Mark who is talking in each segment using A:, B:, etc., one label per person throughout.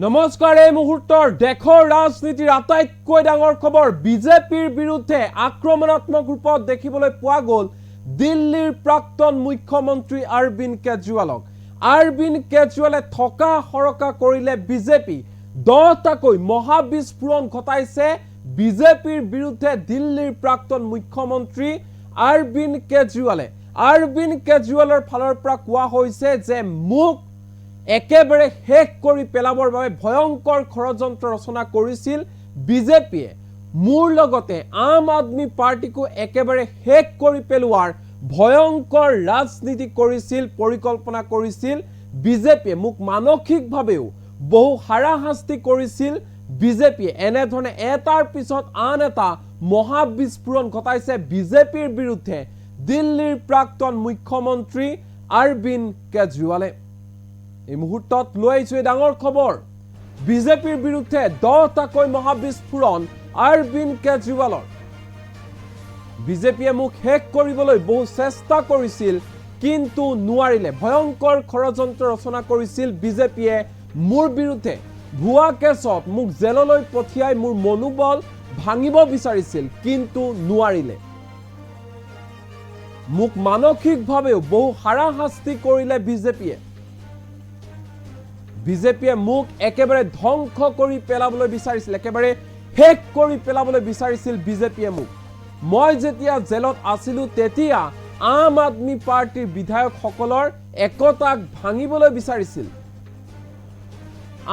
A: নমস্কাৰ এই মুহূৰ্তৰ দেশৰ ৰাজনীতিৰ আটাইতকৈ ডাঙৰ খবৰ বিজেপিৰ বিৰুদ্ধে আক্ৰমণাত্মক ৰূপত দেখিবলৈ পোৱা গ'ল দিল্লীৰ প্ৰাক্তন মুখ্যমন্ত্ৰী অৰবিন্দ কেজৰিৱালক অৰবিন্দ কেজৰিৱালে থকা হৰকা কৰিলে বিজেপি 10টাকৈ মহাবিস্ফোৰণ ঘটাইছে বিজেপিৰ বিৰুদ্ধে দিল্লীৰ প্ৰাক্তন মুখ্যমন্ত্ৰী অৰবিন্দ কেজৰিৱালৰ ফালৰ পৰা কোৱা হৈছে যে মুখ একেবাৰে হেক কৰি পেলাবৰ বাবে ভয়ংকৰ ষড়যন্ত্ৰ ৰচনা কৰিছিল বিজেপিয়ে মূৰ লগতে আম আদমি পাৰ্টিকো একেবাৰে হেক কৰি পেলোৱাৰ ভয়ংকৰ ৰাজনীতি কৰিছিল পৰিকল্পনা কৰিছিল বিজেপিয়ে মুখ মানসিকভাৱেও বহু হাৰাশাস্তি কৰিছিল বিজেপিয়ে এনে ধৰণে এটাৰ পিছত আন এটা মহাবিস্ফোৰণ ঘটাইছে বিজেপিৰ বিৰুদ্ধে দিল্লীৰ প্ৰাক্তন মুখ্যমন্ত্ৰী অৰবিন্দ কেজৰিৱালে এই মুহূৰ্তত লৈ আহিছো এই ডাঙৰ খবৰ বিজেপিৰ বিৰুদ্ধে 10টাকৈ মহাবিস্ফোৰণ অৰবিন্দ কেজৰিৱালৰ বিজেপিয়ে মুখ হেক কৰিবলৈ বহু চেষ্টা কৰিছিল কিন্তু নোৱাৰিলে ভয়ংকৰ ষড়যন্ত্ৰ ৰচনা কৰিছিল বিজেপিয়ে মোৰ বিৰুদ্ধে ভুৱা কেছত মুখ জেললৈ পঠিয়াই মোৰ মনোবল ভাঙিব বিচাৰিছিল কিন্তু নোৱাৰিলে মুখ মানসিকভাৱেও বহু হাৰাশাস্তি কৰিলে বিজেপিয়ে মুখ একেবাৰে ধ্বংস কৰি পেলাবলৈ বিচাৰিছিল একেবাৰে হেক কৰি পেলাবলৈ বিচাৰিছিল বিজেপিয়ে মুখ মই যেতিয়া জেলত আছিলো তেতিয়া আম আদমি পাৰ্টিৰ বিধায়কসকলৰ একতাক ভাঙিবলৈ বিচাৰিছিল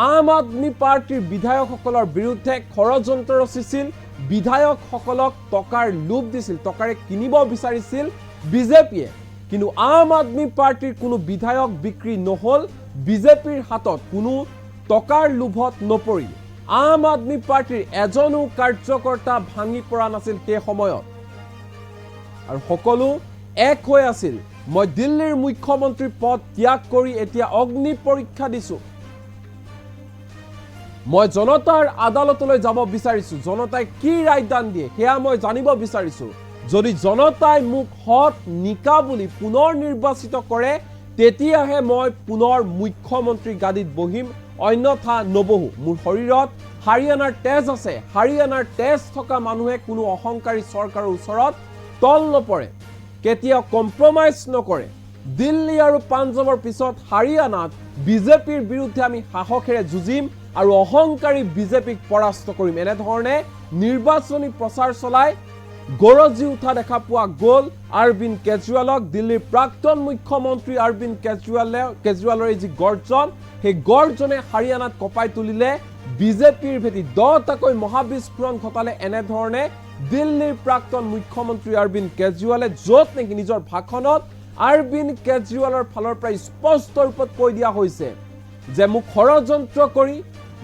A: আম আদমি পাৰ্টিৰ বিধায়কসকলৰ বিৰুদ্ধে ষড়যন্ত্ৰ ৰচিছিল বিধায়কসকলক টকাৰ লোভ দিছিল টকাৰে কিনিব বিচাৰিছিল বিজেপিয়ে কিন্তু আম আদমি পাৰ্টিৰ কোনো বিধায়ক বিক্ৰী নহল বিজেপিৰ হাতত কোনো টকাৰ লোভত নপৰিল আম আদমি পাৰ্টিৰ এজনো কাৰ্যকৰ্তা ভাঙি পৰা নাছিল সেই সময়ত আৰু সকলো এক হৈ আছিল মই দিল্লীৰ মুখ্যমন্ত্ৰী পদ ত্যাগ কৰি এতিয়া অগ্নি পৰীক্ষা দিছো মই জনতাৰ আদালতলৈ যাব বিচাৰিছো জনতাই কি ৰায়দান দিয়ে সেয়া মই জানিব বিচাৰিছো যদি জনতাই মোক হক নিকা বুলি পুনৰ নিৰ্বাচিত কৰে তেতিয়াহে মই পুনৰ মুখ্যমন্ত্ৰী গাদীত বহিম অন্যথা নবহু মোৰ শৰীৰত হাৰিয়ানাৰ তেজ আছে হাৰিয়ানাৰ তেজ থকা মানুহে কোনো অহংকাৰী চৰকাৰৰ ওচৰত তল নপৰে কেতিয়া কম্প্ৰমাইজ নকৰে দিল্লী আৰু পাঞ্জাবৰ পিছত হাৰিয়ানাত বিজেপিৰ বিৰুদ্ধে আমি সাহসেৰে যুঁজিম আৰু অহংকাৰী বিজেপিক পৰাস্ত কৰিম এনে ধৰণে নিৰ্বাচনী প্ৰচাৰ চলাই গৰজি উঠা দেখা পোৱা গ'ল অৰবিন্দ কেজৰিৱালক দিল্লীৰ প্ৰাক্তন মুখ্যমন্ত্ৰী অৰবিন্দ কেজৰিৱালৰ যি গৰ্জন সেই গৰ্জনে হাৰিয়ানাত কঁপাই তুলিলে বিজেপিৰ ভেটি 10টাকৈ মহাবিস্ফোৰণ ঘটালে এনে ধৰণে দিল্লীৰ প্ৰাক্তন মুখ্যমন্ত্ৰী অৰবিন্দ কেজৰিৱালে য'ত নেকি নিজৰ ভাষণত অৰবিন্দ কেজৰিৱালৰ ফালৰ পৰা স্পষ্ট ৰূপত কৈ দিয়া হৈছে যে মোক ষড়যন্ত্ৰ কৰি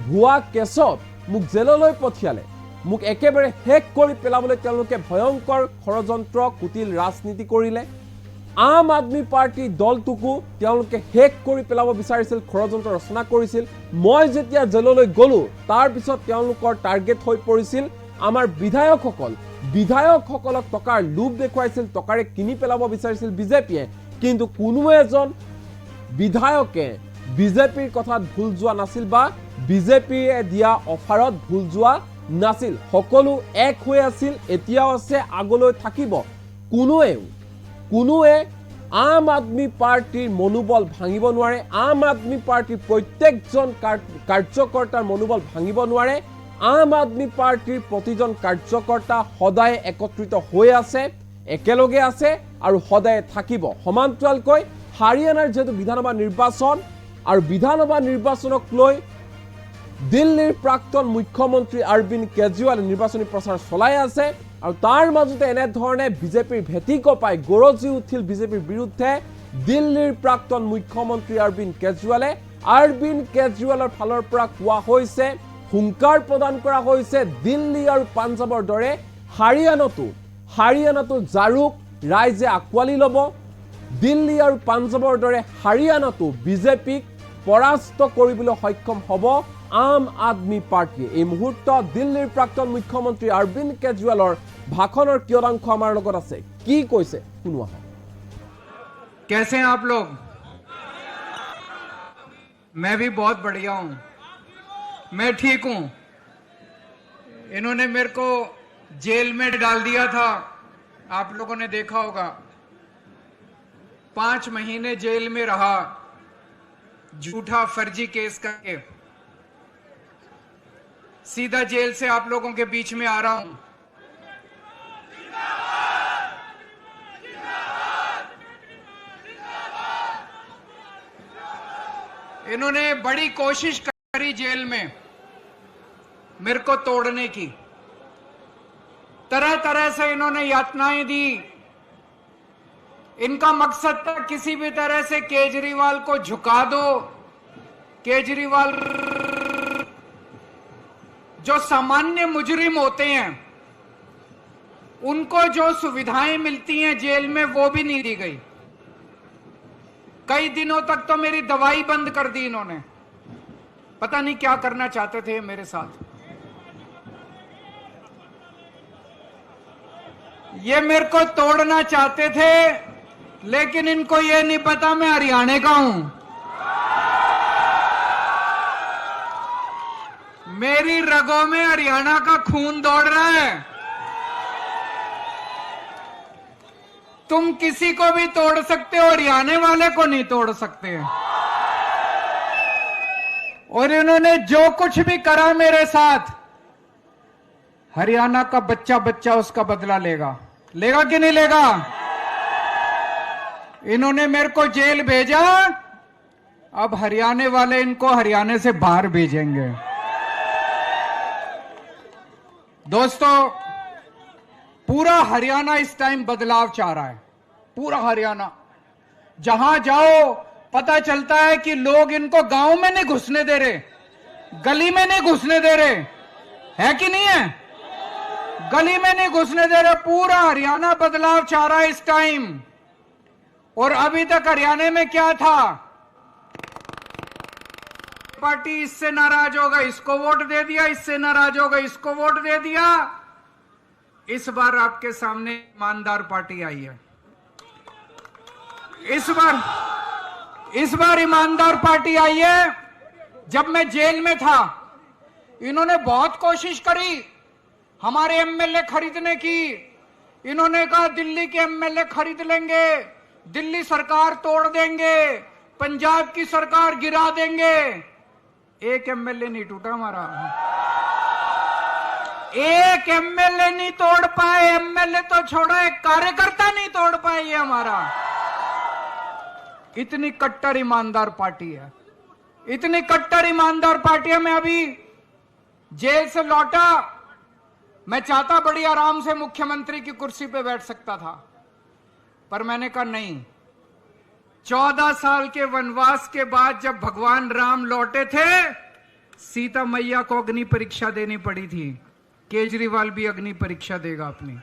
A: ভুৱা কেছত মোক জেললৈ পঠিয়ালে মুখ একেবাৰে হেক কৰি পেলাবলৈ তেওঁলোকে ভয়ংকৰ ষড়যন্ত্ৰ কুটিল ৰাজনীতি কৰিলে আম আদমি পাৰ্টি দলটোকো তেওঁলোকে হেক কৰি পেলাব বিচাৰিছিল ষড়যন্ত্ৰ ৰচনা কৰিছিল মই যেতিয়া জেললৈ গলো তাৰ পিছত তেওঁলোকৰ টাৰ্গেট হৈ পৰিছিল আমাৰ বিধায়কসকলক টকাৰ লোভ দেখুৱাইছিল টকাৰে কিনি পেলাব বিচাৰিছিল বিজেপিয়ে কিন্তু কোনো এজন বিধায়কে বিজেপিৰ কথাত ভুল যোৱা নাছিল বা বিজেপিয়ে দিয়া অফাৰত ভুল যোৱা নাছিল সকলো এক হৈ আছিল এতিয়াও আছে আগলৈ থাকিব কোনোৱে আম আদমি পাৰ্টিৰ মনোবল ভাঙিব নোৱাৰে আম আদমি পাৰ্টিৰ প্ৰত্যেকজন কাৰ্যকৰ্তাৰ মনোবল ভাঙিব নোৱাৰে আম আদমি পাৰ্টিৰ প্ৰতিজন কাৰ্যকৰ্তা সদায় একত্ৰিত হৈ আছে একেলগে আছে আৰু সদায় থাকিব সমান্তৰালকৈ হাৰিয়ানাৰ যেহেতু বিধানসভা নিৰ্বাচন আৰু বিধানসভা নিৰ্বাচনক লৈ দিল্লীৰ প্ৰাক্তন মুখ্যমন্ত্ৰী অৰবিন্দ কেজৰিৱালে নিৰ্বাচনী প্ৰচাৰ চলাই আছে আৰু তাৰ মাজতে এনে ধৰণে বিজেপিৰ ভেটি কঁপাই গৰজি উঠিল বিজেপিৰ বিৰুদ্ধে দিল্লীৰ প্ৰাক্তন মুখ্যমন্ত্ৰী অৰবিন্দ কেজৰিৱালৰ ফালৰ পৰা কোৱা হৈছে হুংকাৰ প্ৰদান কৰা হৈছে দিল্লী আৰু পাঞ্জাবৰ দৰে হাৰিয়ানাতো জাৰুক ৰাইজে আকোৱালি ল'ব দিল্লী আৰু পাঞ্জাবৰ দৰে হাৰিয়ানাতো বিজেপিক পৰাস্ত কৰিবলৈ সক্ষম হ'ব আম আদমি পাৰ্টি এই মুহূৰ্তত দিল্লীৰ প্ৰাক্তন মুখ্যমন্ত্ৰী অৰবিন্দ কেজৰিৱালৰ ভাষণৰ কিয়দাংশ আমাৰ লগত আছে কি কৈছে শুনোৱা
B: कैसे हैं आप लोग मैं भी बहुत बढ़िया हूं
C: मैं ठीक हूं। इन्होंने मेरे को जेल में डाल दिया था, आप लोगों ने देखा होगा। 5 महीने जेल में रहा, झूठा फर्जी केस करके। सीधा जेल से आप लोगों के बीच में आ रहा हूं। इन्होंने बड़ी कोशिश करी जेल में मेरे को तोड़ने की। तरह तरह से इन्होंने यातनाएं दी। इनका मकसद था किसी भी तरह से केजरीवाल को झुका दो। केजरीवाल जो सामान्य मुजरिम होते हैं उनको जो सुविधाएं मिलती हैं जेल में वो भी नहीं दी गई। कई दिनों तक तो मेरी दवाई बंद कर दी इन्होंने। पता नहीं क्या करना चाहते थे मेरे साथ। ये मेरे को तोड़ना चाहते थे, लेकिन इनको ये नहीं पता मैं हरियाणा का हूं। मेरी रगों में हरियाणा का खून दौड़ रहा है। तुम किसी को भी तोड़ सकते हो, हरियाणा वाले को नहीं तोड़ सकते। और इन्होंने जो कुछ भी करा मेरे साथ, हरियाणा का बच्चा बच्चा उसका बदला लेगा। लेगा कि नहीं लेगा? इन्होंने मेरे को जेल भेजा, अब हरियाणा वाले इनको हरियाणा से बाहर भेजेंगे। दोस्तों, पूरा हरियाणा इस टाइम बदलाव चाह रहा है। पूरा हरियाणा, जहां जाओ पता चलता है कि लोग इनको गांव में नहीं घुसने दे रहे, गली में नहीं घुसने दे रहे, है कि नहीं है? गली में नहीं घुसने दे रहे। पूरा हरियाणा बदलाव चाह रहा है इस टाइम। और अभी तक हरियाणा में क्या था? पार्टी इससे नाराज होगा इसको वोट दे दिया, इससे नाराज होगा इसको वोट दे दिया। इस बार आपके सामने ईमानदार पार्टी आई है। इस बार ईमानदार पार्टी आई है। जब मैं जेल में था, इन्होंने बहुत कोशिश करी हमारे एमएलए खरीदने की। इन्होंने कहा दिल्ली के एमएलए खरीद लेंगे, दिल्ली सरकार तोड़ देंगे, पंजाब की सरकार गिरा देंगे। एक एमएलए नहीं टूटा हमारा। एक एमएलए नहीं तोड़ पाए। एमएलए तो छोड़ो, एक कार्यकर्ता नहीं तोड़ पाए ये हमारा। इतनी कट्टर ईमानदार पार्टी है, इतनी कट्टर ईमानदार पार्टी है। मैं अभी जेल से लौटा, मैं चाहता बड़ी आराम से मुख्यमंत्री की कुर्सी पे बैठ सकता था, पर मैंने कहा नहीं। 14 साल के वनवास के बाद जब भगवान राम लौटे थे, सीता मैया को अग्नि परीक्षा देनी पड़ी थी। केजरीवाल भी अग्नि परीक्षा देगा अपनी।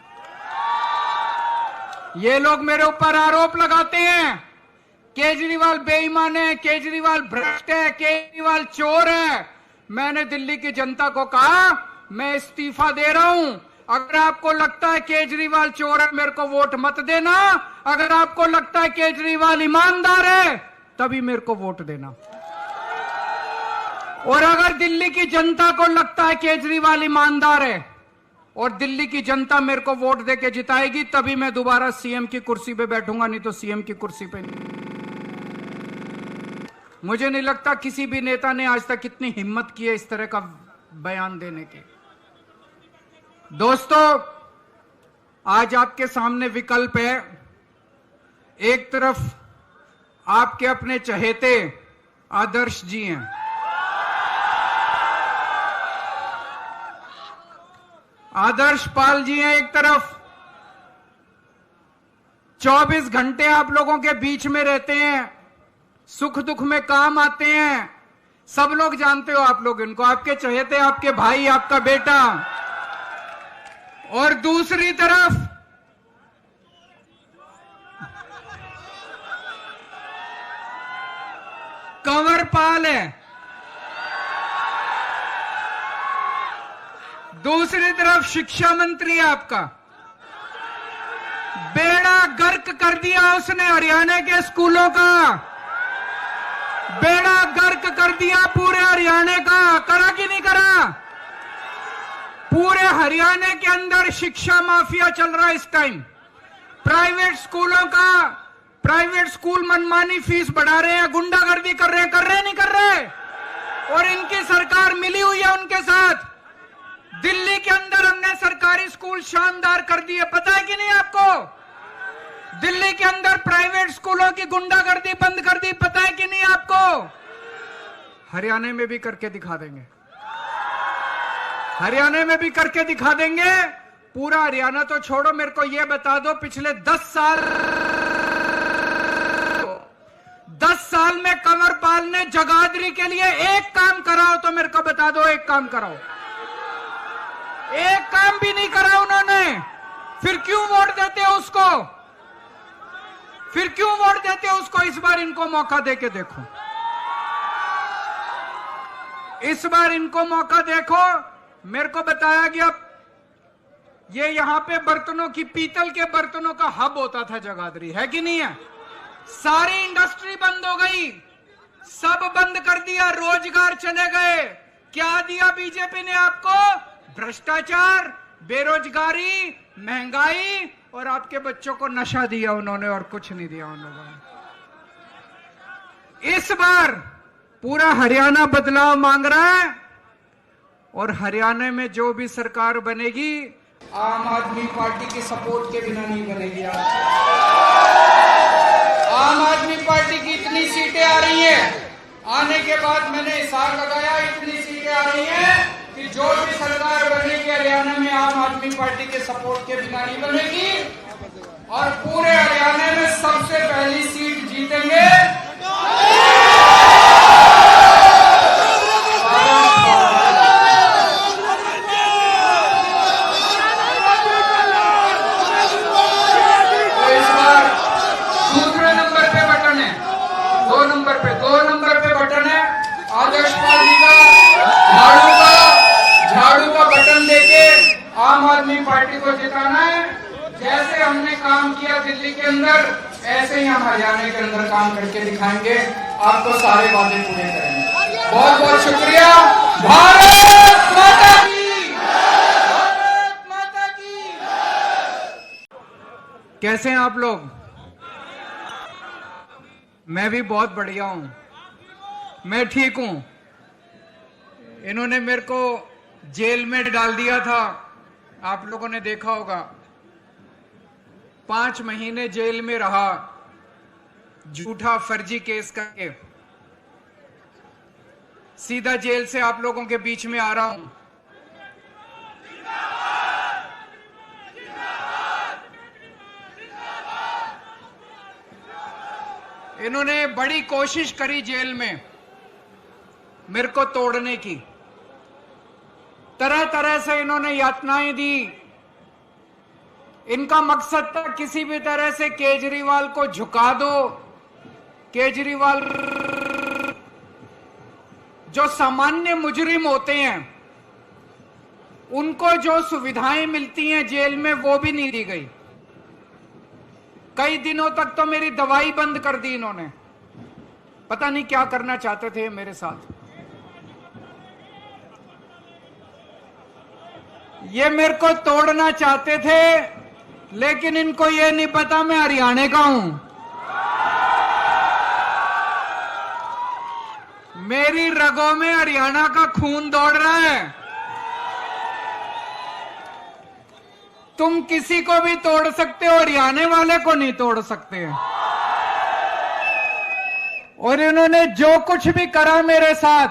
C: ये लोग मेरे ऊपर आरोप लगाते हैं केजरीवाल बेईमान है, केजरीवाल भ्रष्ट है, केजरीवाल चोर है। मैंने दिल्ली की जनता को कहा मैं इस्तीफा दे रहा हूं। अगर आपको लगता है केजरीवाल चोर है, मेरे को वोट मत देना। अगर आपको लगता है केजरीवाल ईमानदार है, तभी मेरे को वोट देना। और अगर दिल्ली की जनता को लगता है केजरीवाल ईमानदार है और दिल्ली की जनता मेरे को वोट देके जिताएगी, तभी मैं दोबारा सीएम की कुर्सी पे बैठूंगा, नहीं तो सीएम की कुर्सी पे नहीं। मुझे नहीं लगता किसी भी नेता ने आज तक इतनी हिम्मत की है इस तरह का बयान देने की। दोस्तों, आज आपके सामने विकल्प है। एक तरफ आपके अपने चहेते आदर्श जी हैं, आदर्श पाल जी हैं एक तरफ। 24 घंटे आप लोगों के बीच में रहते हैं, सुख दुख में काम आते हैं। सब लोग जानते हो आप लोग इनको, आपके चहेते, आपके भाई, आपका बेटा। और दूसरी तरफ कंवर पाल है, दूसरी तरफ शिक्षा मंत्री है आपका। बेड़ा गर्क कर दिया उसने हरियाणा के स्कूलों का, बेड़ा गर्क कर दिया पूरे हरियाणा का। करा कि नहीं पूरे हरियाणा के अंदर शिक्षा माफिया चल रहा है इस टाइम। प्राइवेट स्कूल मनमानी फीस बढ़ा रहे हैं, गुंडागर्दी कर रहे हैं नहीं कर रहे? और इनकी सरकार मिली हुई है उनके साथ। दिल्ली के अंदर हमने सरकारी स्कूल शानदार कर दिए, पता है कि नहीं आपको? दिल्ली के अंदर प्राइवेट स्कूलों की गुंडागर्दी बंद कर दी, पता है कि नहीं आपको? हरियाणा में भी करके दिखा देंगे, हरियाणा में भी करके दिखा देंगे। पूरा हरियाणा तो छोड़ो, मेरे को यह बता दो पिछले 10 साल में कंवरपाल ने जगाधरी के लिए एक काम कराओ तो मेरे को बता दो, एक काम कराओ। एक काम भी नहीं करा उन्होंने। फिर क्यों वोट देते हो उसको? फिर क्यों वोट देते हो उसको? इस बार इनको मौका देके देखो, इस बार इनको मौका देखो। मेरे को बताया गया ये यहां पे बर्तनों की, पीतल के बर्तनों का हब होता था जगाधरी, है कि नहीं है? सारी इंडस्ट्री बंद हो गई, सब बंद कर दिया, रोजगार चले गए। क्या दिया बीजेपी ने आपको? भ्रष्टाचार, बेरोजगारी, महंगाई और आपके बच्चों को नशा दिया उन्होंने, और कुछ नहीं दिया उन लोगों ने। इस बार पूरा हरियाणा बदलाव मांग रहा है, और हरियाणा में जो भी सरकार बनेगी आम आदमी पार्टी के सपोर्ट के बिना नहीं बनेगी। आम आदमी पार्टी की इतनी सीटें आ रही हैं, आने के बाद मैंने हिसाब लगाया, इतनी सीटें आ रही हैं कि जो भी सरकार बनेगी हरियाणा में आम आदमी पार्टी के सपोर्ट के बिना नहीं बनेगी, और पूरे हरियाणा में सबसे पहली सीट जीतेंगे आम आदमी पार्टी को जिताना है। जैसे हमने काम किया दिल्ली के अंदर, ऐसे ही हम हरियाणा के अंदर काम करके दिखाएंगे, आपको सारे वादे पूरे करेंगे। बहुत बहुत शुक्रिया। भारत माता की, भारत माता की। कैसे हैं आप लोग? मैं भी बहुत बढ़िया हूं, मैं ठीक हूं। इन्होंने मेरे को जेल में डाल दिया था, आप लोगों ने देखा होगा। 5 महीने जेल में रहा, झूठा फर्जी केस करके। सीधा जेल से आप लोगों के बीच में आ रहा हूं। इन्होंने बड़ी कोशिश करी जेल में मेरे को तोड़ने की, तरह तरह से इन्होंने यातनाएं दी। इनका मकसद था किसी भी तरह से केजरीवाल को झुका दो। केजरीवाल जो सामान्य मुजरिम होते हैं उनको जो सुविधाएं मिलती हैं जेल में वो भी नहीं दी गई। कई दिनों तक तो मेरी दवाई बंद कर दी इन्होंने। पता नहीं क्या करना चाहते थे मेरे साथ। ये मेरे को तोड़ना चाहते थे, लेकिन इनको ये नहीं पता मैं हरियाणा का हूं। मेरी रगों में हरियाणा का खून दौड़ रहा है। तुम किसी को भी तोड़ सकते हो, हरियाणा वाले को नहीं तोड़ सकते। और इन्होंने जो कुछ भी करा मेरे साथ,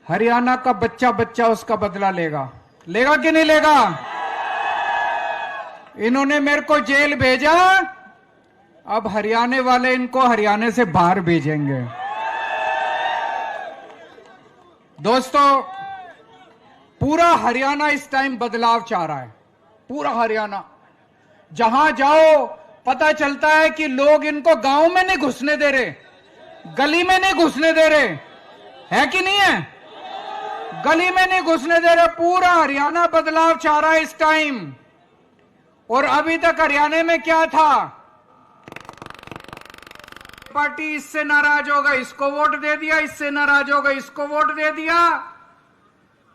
C: हरियाणा का बच्चा बच्चा उसका बदला लेगा। लेगा कि नहीं लेगा? इन्होंने मेरे को जेल भेजा, अब हरियाणा वाले इनको हरियाणा से बाहर भेजेंगे। दोस्तों, पूरा हरियाणा इस टाइम बदलाव चाह रहा है। पूरा हरियाणा, जहां जाओ पता चलता है कि लोग इनको गांव में नहीं घुसने दे रहे, गली में नहीं घुसने दे रहे, है कि नहीं है? गली में नहीं घुसने दे रहे। पूरा हरियाणा बदलाव चाह रहा है इस टाइम। और अभी तक हरियाणा में क्या था? पार्टी इससे नाराज होगा इसको वोट दे दिया, इससे नाराज होगा इसको वोट दे दिया।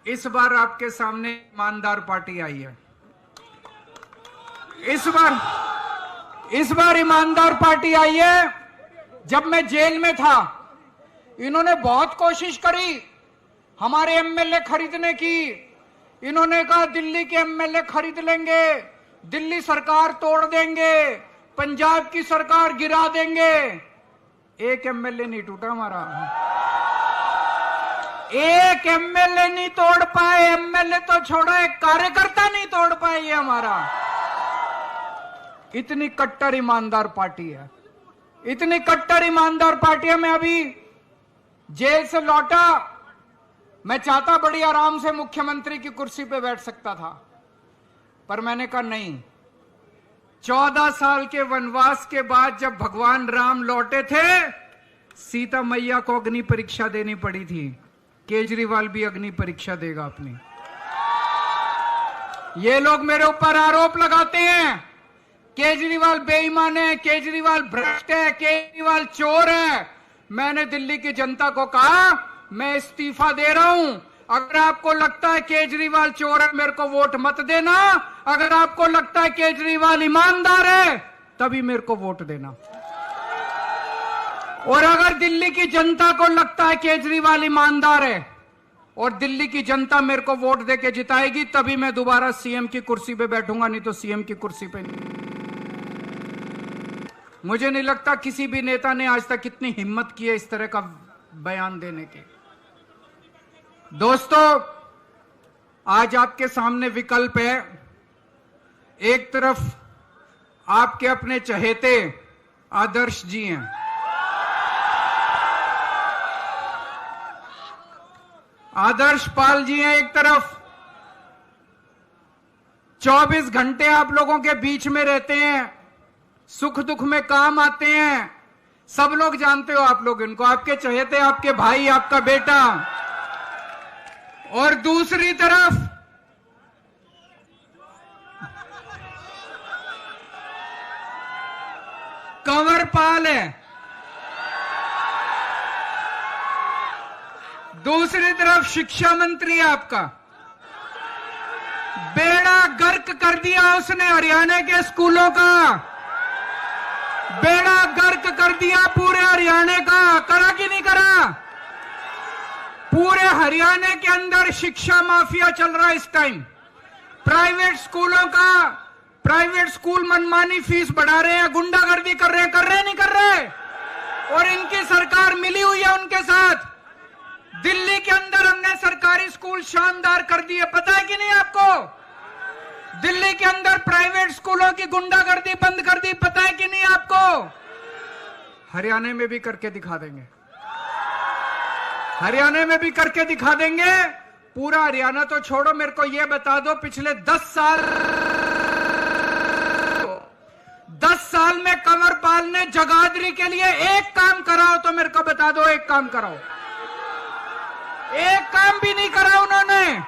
C: इस बार आपके सामने ईमानदार पार्टी आई है। इस बार ईमानदार पार्टी आई है। जब मैं जेल में था, इन्होंने बहुत कोशिश करी हमारे एमएलए खरीदने की। इन्होंने कहा दिल्ली के एमएलए खरीद लेंगे, दिल्ली सरकार तोड़ देंगे, पंजाब की सरकार गिरा देंगे। एक एमएलए नहीं टूटा हमारा, एक एमएलए नहीं तोड़ पाए। एमएलए तो छोड़ो, एक कार्यकर्ता नहीं तोड़ पाए ये हमारा। इतनी कट्टर ईमानदार पार्टी है, इतनी कट्टर ईमानदार पार्टी है। मैं अभी जेल से लौटा, मैं चाहता बड़ी आराम से मुख्यमंत्री की कुर्सी पे बैठ सकता था, पर मैंने कहा नहीं। 14 साल के वनवास के बाद जब भगवान राम लौटे थे, सीता मैया को अग्नि परीक्षा देनी पड़ी थी। केजरीवाल भी अग्नि परीक्षा देगा अपनी। ये लोग मेरे ऊपर आरोप लगाते हैं केजरीवाल बेईमान है, केजरीवाल भ्रष्ट है, केजरीवाल चोर है। मैंने दिल्ली की जनता को कहा मैं इस्तीफा दे रहा हूं। अगर आपको लगता है केजरीवाल चोर है, मेरे को वोट मत देना। अगर आपको लगता है केजरीवाल ईमानदार है, तभी मेरे को वोट देना। और अगर दिल्ली की जनता को लगता है केजरीवाल ईमानदार है और दिल्ली की जनता मेरे को वोट देके जिताएगी, तभी मैं दोबारा सीएम की कुर्सी पे बैठूंगा, नहीं तो सीएम की कुर्सी पे नहीं। मुझे नहीं लगता किसी भी नेता ने आज तक इतनी हिम्मत की है इस तरह का बयान देने की। दोस्तों, आज आपके सामने विकल्प है। एक तरफ आपके अपने चहेते आदर्श जी हैं, आदर्श पाल जी हैं एक तरफ। 24 घंटे आप लोगों के बीच में रहते हैं, सुख दुख में काम आते हैं। सब लोग जानते हो आप लोग इनको, आपके चहेते, आपके भाई, आपका बेटा। और दूसरी तरफ कंवर पाल है, दूसरी तरफ शिक्षा मंत्री है आपका। बेड़ा गर्क कर दिया उसने हरियाणा के स्कूलों का, बेड़ा गर्क कर दिया पूरे हरियाणा का। करा कि नहीं करा? पूरे हरियाणा के अंदर शिक्षा माफिया चल रहा है इस टाइम। प्राइवेट स्कूलों का, प्राइवेट स्कूल मनमानी फीस बढ़ा रहे हैं, गुंडागर्दी कर रहे हैं नहीं कर रहे? और इनकी सरकार मिली हुई है उनके साथ। दिल्ली के अंदर हमने सरकारी स्कूल शानदार कर दिए, पता है कि नहीं आपको? दिल्ली के अंदर प्राइवेट स्कूलों की गुंडागर्दी बंद कर दी, पता है कि नहीं आपको? हरियाणा में भी करके दिखा देंगे, हरियाणा में भी करके दिखा देंगे। पूरा हरियाणा तो छोड़ो, मेरे को यह बता दो पिछले 10 साल में कंवर पाल ने जगाधरी के लिए एक काम कराओ तो मेरे को बता दो, एक काम कराओ। एक काम भी नहीं करा उन्होंने।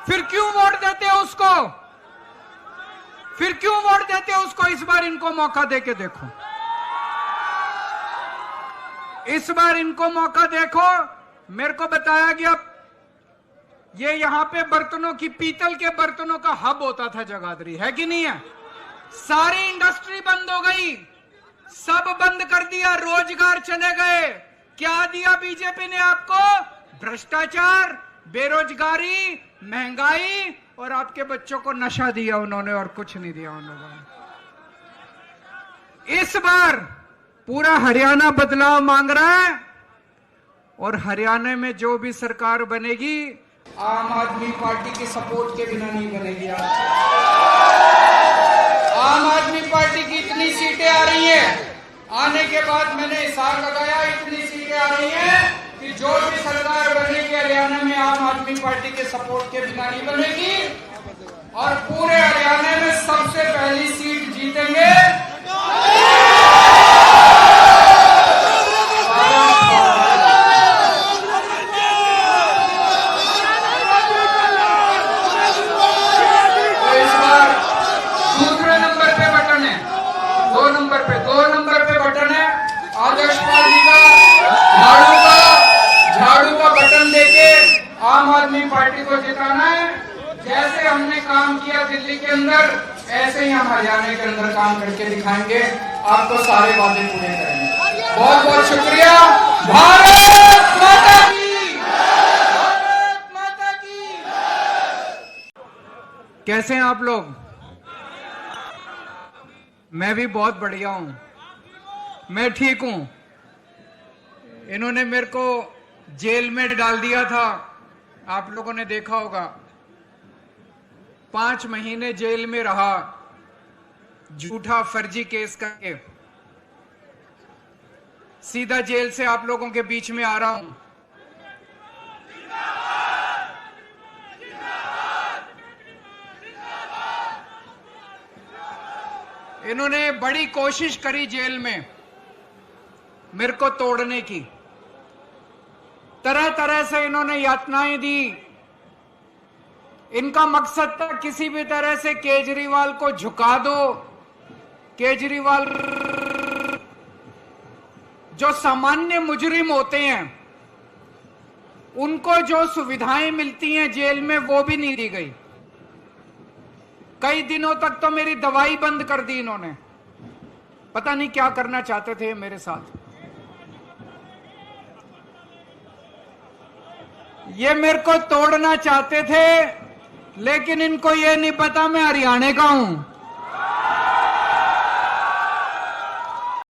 C: फिर क्यों वोट देते हो उसको? फिर क्यों वोट देते हो उसको? इस बार इनको मौका देके देखो, इस बार इनको मौका देखो। मेरे को बताया गया ये यहां पे बर्तनों की, पीतल के बर्तनों का हब होता था जगाधरी, है कि नहीं है? सारी इंडस्ट्री बंद हो गई, सब बंद कर दिया, रोजगार चले गए। क्या दिया बीजेपी ने आपको? भ्रष्टाचार, बेरोजगारी, महंगाई, और आपके बच्चों को नशा दिया उन्होंने, और कुछ नहीं दिया उन्होंने। इस बार पूरा हरियाणा बदलाव मांग रहा है, और हरियाणा में जो भी सरकार बनेगी आम आदमी पार्टी के सपोर्ट के बिना नहीं बनेगी। आम आदमी पार्टी की इतनी सीटें आ रही हैं, आने के बाद मैंने हिसाब लगाया, इतनी सीटें आ रही हैं कि जो भी सरकार बनेगी हरियाणा में आम आदमी पार्टी के सपोर्ट के बिना नहीं बनेगी, और पूरे हरियाणा में सबसे पहली सीट जीतेंगे आम आदमी पार्टी को जिताना है। जैसे हमने काम किया दिल्ली के अंदर, ऐसे ही हम हरियाणा के अंदर काम करके दिखाएंगे। आपको सारे वादे पूरे करेंगे। बहुत बहुत शुक्रिया। भारत माता की, भारत माता की। कैसे हैं आप लोग? मैं भी बहुत बढ़िया हूं, मैं ठीक हूं। इन्होंने मेरे को जेल में डाल दिया था, आप लोगों ने देखा होगा। 5 महीने जेल में रहा, झूठा फर्जी केस करके। सीधा जेल से आप लोगों के बीच में आ रहा हूं। इन्होंने बड़ी कोशिश करी जेल में मेरे को तोड़ने की। तरह तरह से इन्होंने यातनाएं दी। इनका मकसद था किसी भी तरह से केजरीवाल को झुका दो। केजरीवाल जो सामान्य मुजरिम होते हैं, उनको जो सुविधाएं मिलती हैं जेल में, वो भी नहीं दी गई। कई दिनों तक तो मेरी दवाई बंद कर दी इन्होंने। पता नहीं क्या करना चाहते थे मेरे साथ। ये मेरे को तोड़ना चाहते थे, लेकिन इनको ये नहीं पता मैं हरियाणा का हूं।